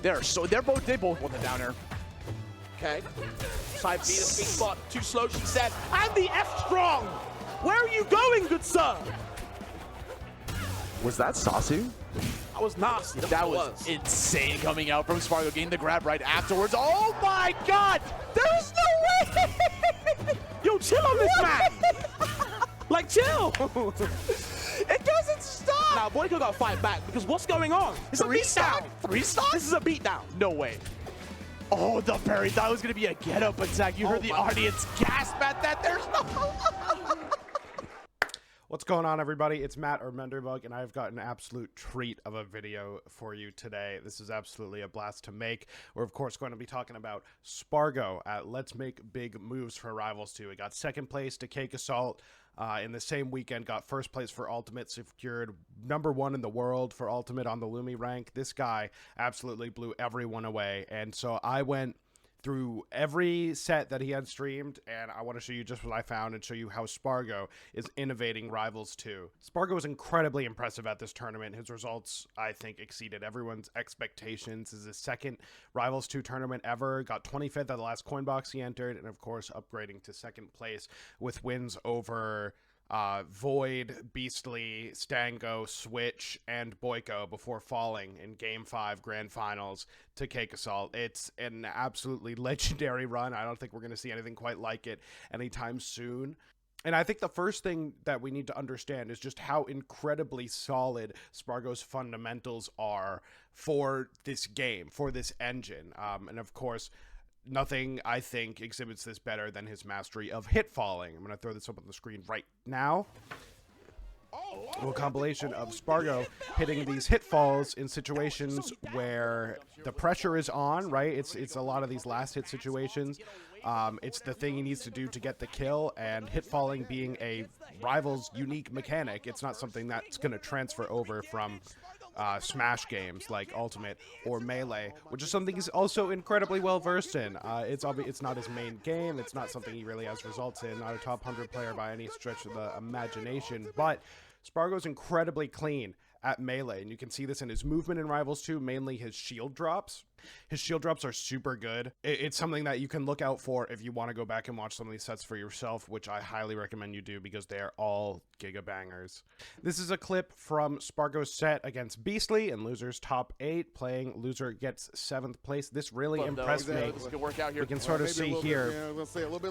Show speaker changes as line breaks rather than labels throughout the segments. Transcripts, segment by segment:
They both want the downer. Okay. Side B, the sweet spot. Too slow, she said. And the F strong. Where are you going, good sir?
Was that Sasu?
That was nasty.
That was insane coming out from Spargo, getting the grab right afterwards. Oh my god! There's no way!
Yo, chill on this man! Like, chill!
It doesn't stop!
Now, Boyko got to fight back because what's going on? It's a beatdown!
3 stock?
This is a beatdown.
No way. Oh, the parry. That was going to be a get-up attack. You heard the audience gasp at that. There's no...
What's going on, everybody? It's Matt or Menderbug, and I've got an absolute treat of a video for you today. This is absolutely a blast to make. We're, of course, going to be talking about Spargo at Let's Make Big Moves for Rivals 2. We got second place to Cake Assault in the same weekend, got first place for Ultimate, secured #1 in the world for Ultimate on the Lumi rank. This guy absolutely blew everyone away, and so I went through every set that he had streamed, and I want to show you just what I found and show you how Spargo is innovating Rivals 2. Spargo was incredibly impressive at this tournament. His results, I think, exceeded everyone's expectations. This is his second Rivals 2 tournament ever. Got 25th at the last coin box he entered, and of course upgrading to second place with wins over Void, Beastly, Stango, Switch, and Boyko before falling in Game 5 Grand Finals to Cake Assault. It's an absolutely legendary run. I don't think we're going to see anything quite like it anytime soon. And I think the first thing that we need to understand is just how incredibly solid Spargo's fundamentals are for this game, for this engine. And of course, nothing, I think, exhibits this better than his mastery of hit falling. I'm going to throw this up on the screen right now. A little compilation of Spargo hitting these hit falls in situations where the pressure is on, right? It's a lot of these last hit situations. It's the thing he needs to do to get the kill, and hit falling being a Rival's unique mechanic. It's not something that's going to transfer over from Smash games like Ultimate or Melee, which is something he's also incredibly well versed in. It's not his main game. It's not something he really has results in. Not a top 100 player by any stretch of the imagination, but Spargo's incredibly clean at Melee, and you can see this in his movement in Rivals 2, mainly his shield drops. His shield drops are super good. It's something that you can look out for if you want to go back and watch some of these sets for yourself, which I highly recommend you do because they are all giga bangers. This is a clip from Spargo's set against Beastly in Loser's top 8, playing Loser gets 7th place. This really impressed me. We can sort of see here.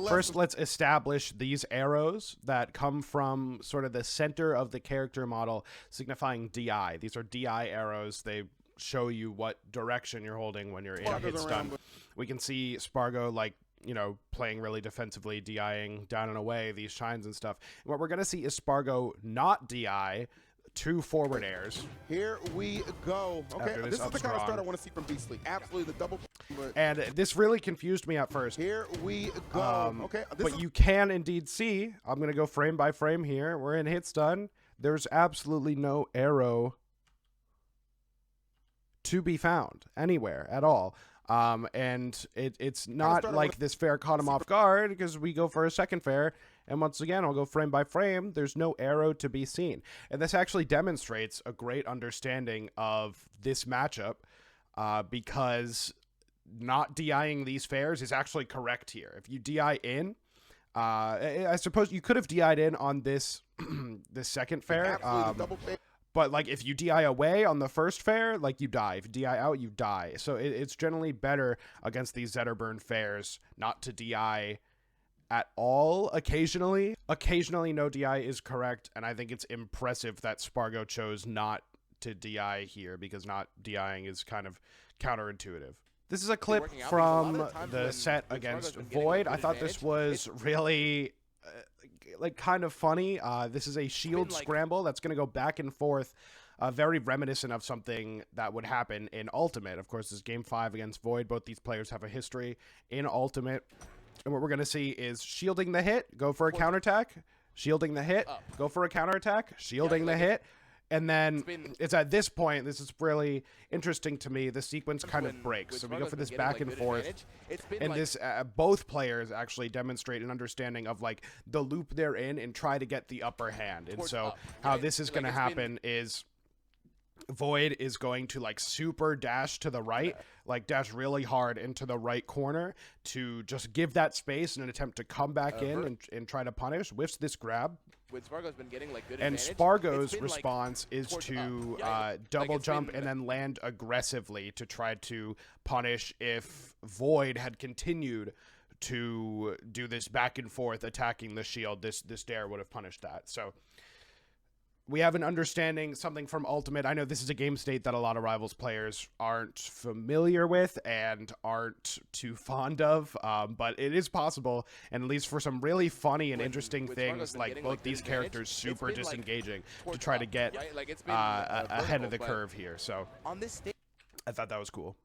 First, let's establish these arrows that come from sort of the center of the character model, signifying DI. These are DI arrows. They show you what direction you're holding when you're in hit stun. We can see Spargo, like, you know, playing really defensively, DIing down and away these shines and stuff. And what we're going to see is Spargo not DI 2 forward airs.
Here we go. Okay, this is the kind of start I want to see from Beastly. Absolutely, the double.
And this really confused me at first.
Here we go. Okay,
but you can indeed see, I'm going to go frame by frame here. We're in hit stun. There's absolutely no arrow to be found anywhere at all. And it's not like this fair caught him off guard, because we go for a second fair, and once again, I'll go frame by frame. There's no arrow to be seen. And this actually demonstrates a great understanding of this matchup, because not DIing these fairs is actually correct here. If you DI in, I suppose you could have DI'd in on this this second fair. But, like, if you DI away on the first fair, like, you die. If you DI out, you die. So it's generally better against these Zetterburn fairs not to DI at all occasionally. Occasionally, no DI is correct, and I think it's impressive that Spargo chose not to DI here, because not DIing is kind of counterintuitive. This is a clip from the set against Void. I thought this was really like kind of funny. This is a shield scramble that's going to go back and forth, very reminiscent of something that would happen in Ultimate. Of course, this is Game 5 against Void. Both these players have a history in Ultimate. And what we're going to see is shielding the hit, go for a counterattack, shielding the hit, go for a counterattack, shielding the hit. And then it's at this point, this is really interesting to me, the sequence kind of breaks. So we go for this back and forth, and this both players actually demonstrate an understanding of, like, the loop they're in and try to get the upper hand. And so how this is going to happen is Void is going to like super dash to the right, like dash really hard into the right corner to just give that space in an attempt to come back in and try to punish. Whiffs this grab.
Spargo's been getting like good
and
advantage.
Spargo's response is to double jump and then land aggressively to try to punish if Void had continued to do this back and forth attacking the shield. This dare would have punished that. So we have an understanding, something from Ultimate. I know this is a game state that a lot of Rivals players aren't familiar with and aren't too fond of, but it is possible, and at least for some really funny and interesting things, like both these characters super disengaging to try to get ahead of the curve here. So I thought that was cool.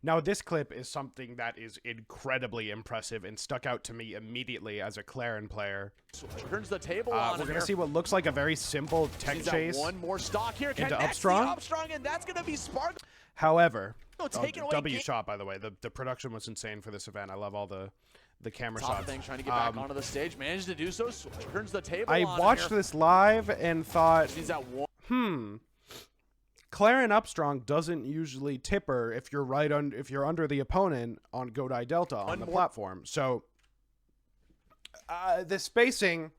Now, this clip is something that is incredibly impressive and stuck out to me immediately as a Clairen player.
Turns the table
we're going to see what looks like a very simple tech chase
one more stock here.
into Upstrong.
And that's going to be Spargo.
However, W shot, by the way. The production was insane for this event. I love all the camera shots.
Trying to get back onto the stage. Managed to do so. Turns the table
I watched this live and thought, Clairen Upstrong doesn't usually tipper if you're under the opponent on Godai Delta on the platform. So the spacing,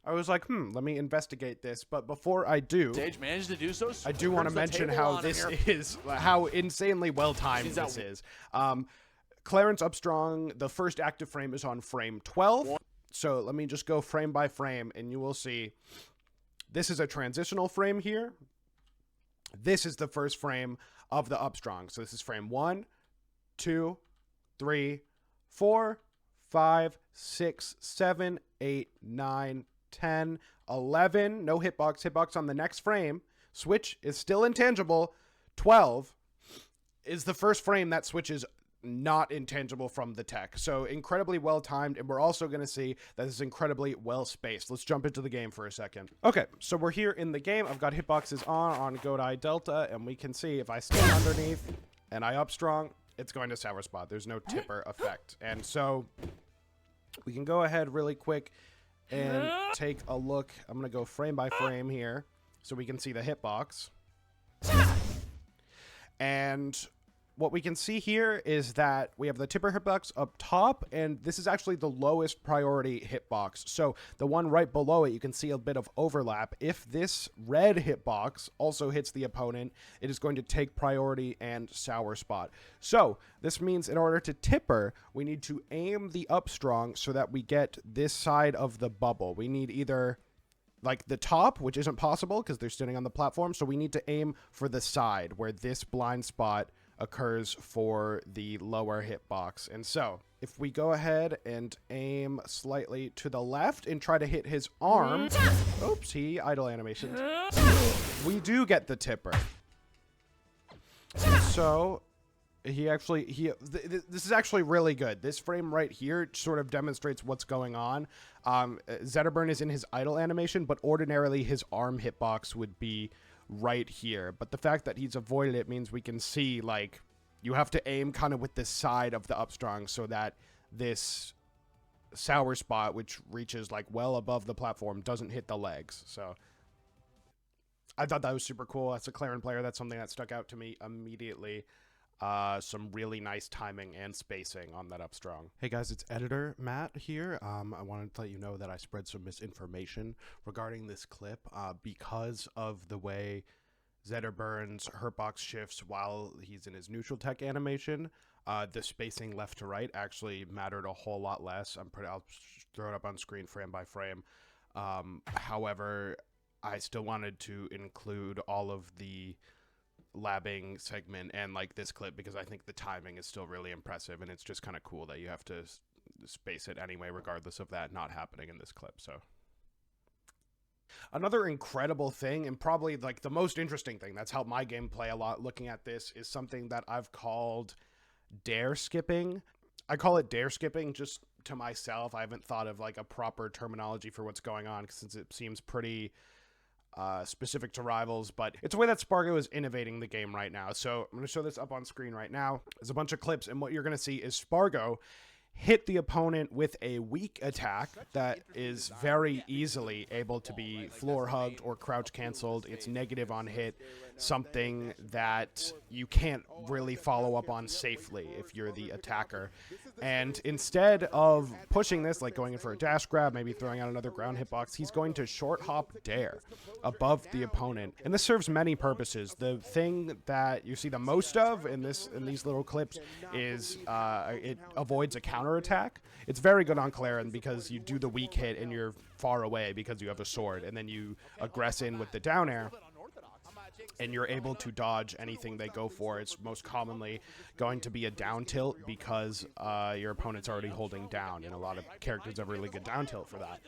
I was like, let me investigate this. But before I do,
Sage managed to do so.
I do want to mention how this is, how insanely well timed this is. Clairen's Upstrong, the first active frame is on frame 12. So let me just go frame by frame, and you will see this is a transitional frame here. This is the first frame of the Upstrong. So this is frame 1, 2, 3, 4, 5, 6, 7, 8, 9, 10, 11. No hitbox. Hitbox on the next frame. Switch is still intangible. 12 is the first frame that switches not intangible from the tech. So incredibly well timed, and we're also going to see that this is incredibly well spaced. Let's jump into the game for a second. Okay, so we're here in the game. I've got hitboxes on Godai Delta, and we can see if I stand underneath and I Upstrong, it's going to sour spot. There's no tipper effect. And so we can go ahead really quick and take a look. I'm going to go frame by frame here so we can see the hitbox. And what we can see here is that we have the tipper hitbox up top, and this is actually the lowest priority hitbox. So the one right below it, you can see a bit of overlap. If this red hitbox also hits the opponent, it is going to take priority and sour spot. So this means in order to tipper, we need to aim the Upstrong so that we get this side of the bubble. We need either like the top, which isn't possible because they're sitting on the platform, so we need to aim for the side where this blind spot occurs for the lower hitbox. And so if we go ahead and aim slightly to the left and try to hit his arm, oops, he idle animation, we do get the tipper. So this is actually really good. This frame right here sort of demonstrates what's going on. Zetterburn is in his idle animation, but ordinarily his arm hitbox would be right here. But the fact that he's avoided it means we can see, like, you have to aim kind of with the side of the Upstrong so that this sour spot, which reaches like well above the platform, doesn't hit the legs. So I thought that was super cool. As a Clairen player, that's something that stuck out to me immediately. Some really nice timing and spacing on that Upstrong. Hey guys, it's editor Matt here. I wanted to let you know that I spread some misinformation regarding this clip because of the way Zetterburn's hurtbox shifts while he's in his neutral tech animation. The spacing left to right actually mattered a whole lot less. I'll throw it up on screen frame by frame. However, I still wanted to include all of the labbing segment and like this clip because I think the timing is still really impressive, and it's just kind of cool that you have to space it anyway regardless of that not happening in this clip. So another incredible thing, and probably like the most interesting thing that's helped my gameplay a lot looking at this, is something that I've called dare skipping. I call it dare skipping just to myself. I haven't thought of like a proper terminology for what's going on since it seems pretty specific to Rivals, but it's a way that Spargo is innovating the game right now. So I'm going to show this up on screen right now. There's a bunch of clips, and what you're going to see is Spargo hit the opponent with a weak attack that is very easily able to be floor hugged or crouch canceled. It's negative on hit. something that you can't really follow up on safely if you're the attacker. And instead of pushing this, like going in for a dash grab, maybe throwing out another ground hitbox, he's going to short hop dare above the opponent. And this serves many purposes. The thing that you see the most of in these little clips is it avoids a counterattack. It's very good on Clairen because you do the weak hit and you're far away because you have a sword, and then you aggress in with the down air, and you're able to dodge anything they go for. It's most commonly going to be a down tilt because your opponent's already holding down, and a lot of characters have really good down tilt for that.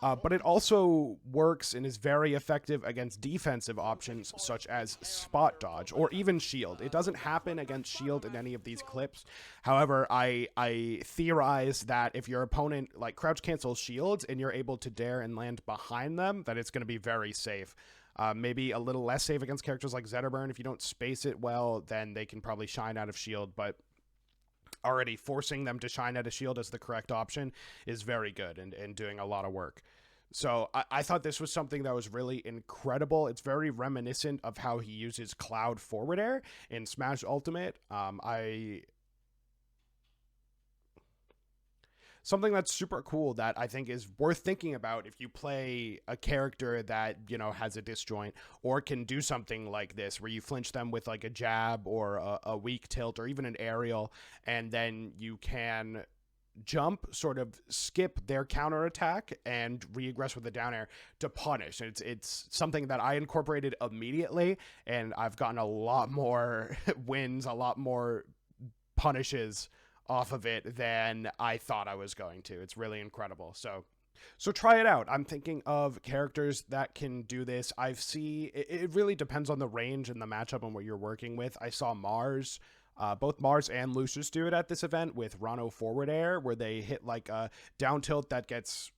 But it also works and is very effective against defensive options such as spot dodge or even shield. It doesn't happen against shield in any of these clips. However, I theorize that if your opponent like crouch cancels shields and you're able to dare and land behind them, that it's going to be very safe. Maybe a little less safe against characters like Zetterburn. If you don't space it well, then they can probably shine out of shield, but already forcing them to shine out of shield as the correct option is very good and doing a lot of work. So I thought this was something that was really incredible. It's very reminiscent of how he uses Cloud Forward Air in Smash Ultimate. Something that's super cool that I think is worth thinking about if you play a character that, you know, has a disjoint or can do something like this where you flinch them with like a jab or a weak tilt or even an aerial, and then you can jump, sort of skip their counterattack and re-aggress with the down air to punish. It's something that I incorporated immediately, and I've gotten a lot more wins, a lot more punishes off of it than I thought I was going to. It's really incredible. So try it out. I'm thinking of characters that can do this. It really depends on the range and the matchup and what you're working with. I saw Mars, both Mars and Lucius do it at this event with Rano Forward Air, where they hit like a down tilt that gets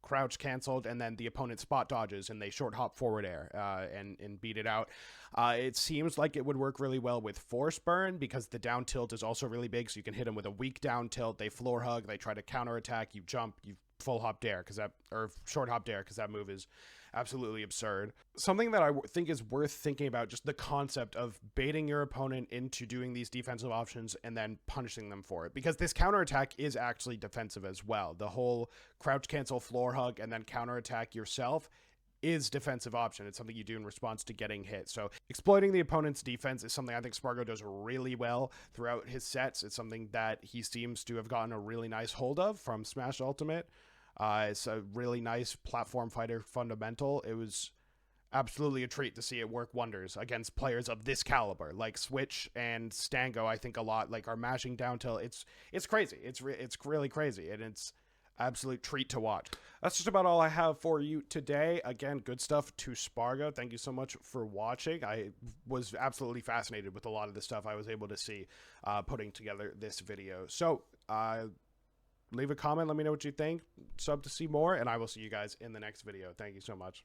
crouch canceled, and then the opponent spot dodges and they short hop forward air and beat it out. It seems like it would work really well with Force Burn because the down tilt is also really big, so you can hit them with a weak down tilt. They floor hug, they try to counterattack, you jump, you full hop dare or short hop dare because that move is absolutely absurd. Something that I think is worth thinking about, just the concept of baiting your opponent into doing these defensive options and then punishing them for it, because this counterattack is actually defensive as well. The whole crouch cancel floor hug and then counterattack yourself is defensive option. It's something you do in response to getting hit. So exploiting the opponent's defense is something I think Spargo does really well throughout his sets. It's something that he seems to have gotten a really nice hold of from Smash Ultimate. It's a really nice platform fighter fundamental. It was absolutely a treat to see it work wonders against players of this caliber, like Switch and Stango. I think a lot like are mashing down till it's crazy. It's really crazy, and it's absolute treat to watch. That's just about all I have for you today. Again, good stuff to Spargo. Thank you so much for watching. I was absolutely fascinated with a lot of the stuff I was able to see putting together this video. So leave a comment, let me know what you think, sub to see more, and I will see you guys in the next video. Thank you so much.